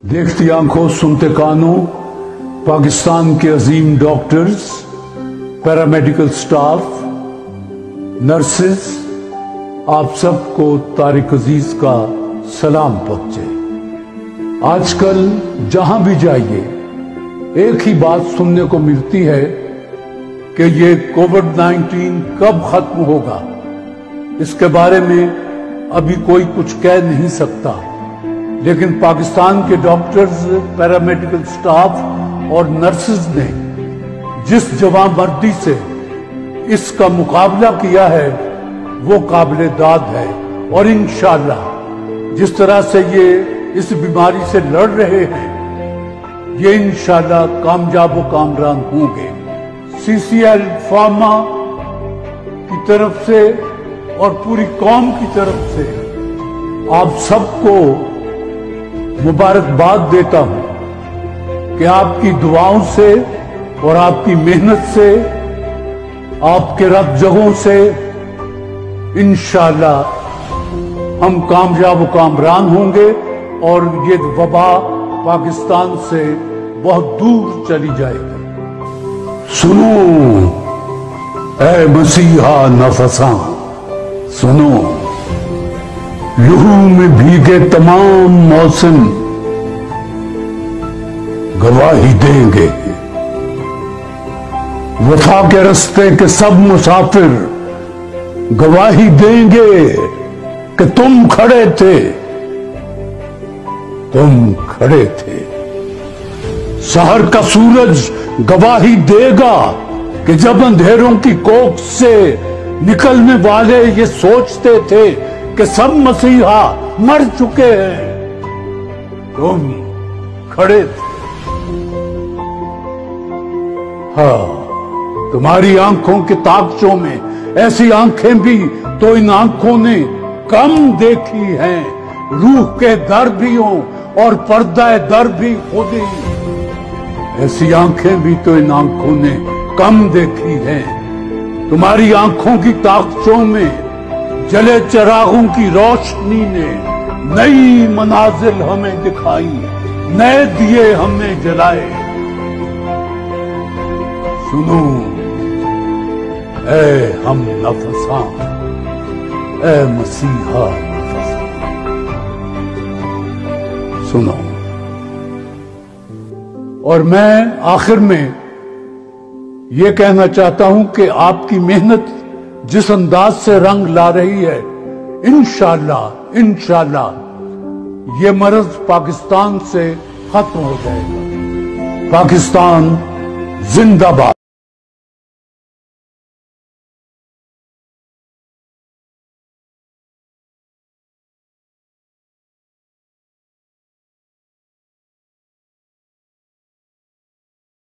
دیکھتی آنکھوں سنتے کانوں پاکستان کے عظیم ڈاکٹرز، پیرامیڈیکل سٹاف، نرسز، آپ سب کو طارق عزیز کا سلام پہنچے۔ آج کل جہاں بھی جائیے ایک ہی بات سننے کو ملتی ہے کہ یہ کووڈ-19 کب ختم ہوگا۔ اس کے بارے میں ابھی کوئی کچھ کہہ نہیں سکتا، لیکن پاکستان کے ڈاکٹرز، پیرامیڈیکل سٹاف اور نرسز نے جس جواں مردی سے اس کا مقابلہ کیا ہے وہ قابل داد ہے، اور انشاءاللہ جس طرح سے یہ اس بیماری سے لڑ رہے ہیں یہ انشاءاللہ کامیاب و کامران ہوں گے۔ CCL فارما کی طرف سے اور پوری قوم کی طرف سے آپ سب کو مبارکباد دیتا ہوں کہ آپ کی دعاؤں سے اور آپ کی محنت سے، آپ کے رب جگہوں سے انشاءاللہ ہم کامیاب و کامران ہوں گے اور یہ وبا پاکستان سے بہت دور چلی جائے گی۔ سنو اے مسیحا نفساں، سنو، لہو میں بھیگے تمام موسم گواہی دیں گے، وفا کے رستے کے سب مسافر گواہی دیں گے کہ تم کھڑے تھے، تم کھڑے تھے۔ سحر کا سورج گواہی دے گا کہ جب اندھیروں کی کوکھ سے نکلنے والے یہ سوچتے تھے کہ سب مسیحا مر چکے ہیں، تم کھڑے تھے۔ ہاں، تمہاری آنکھوں کے تاکچوں میں ایسی آنکھیں بھی تو ان آنکھوں نے کم دیکھی ہیں، روح کے در بھی ہوں اور پردہ در بھی خود ہی، ایسی آنکھیں بھی تو ان آنکھوں نے کم دیکھی ہیں۔ تمہاری آنکھوں کی تاکچوں میں جلے چراغوں کی روشنی نے نئی منازل ہمیں دکھائی، نئے دیے ہمیں جلائے۔ سنو اے ہم نفساں، اے مسیحا نفساں، سنو۔ اور میں آخر میں یہ کہنا چاہتا ہوں کہ آپ کی محنت جس انداز سے رنگ لا رہی ہے، انشاءاللہ یہ مرض پاکستان سے ختم ہو جائے گا۔ پاکستان زندہ باد۔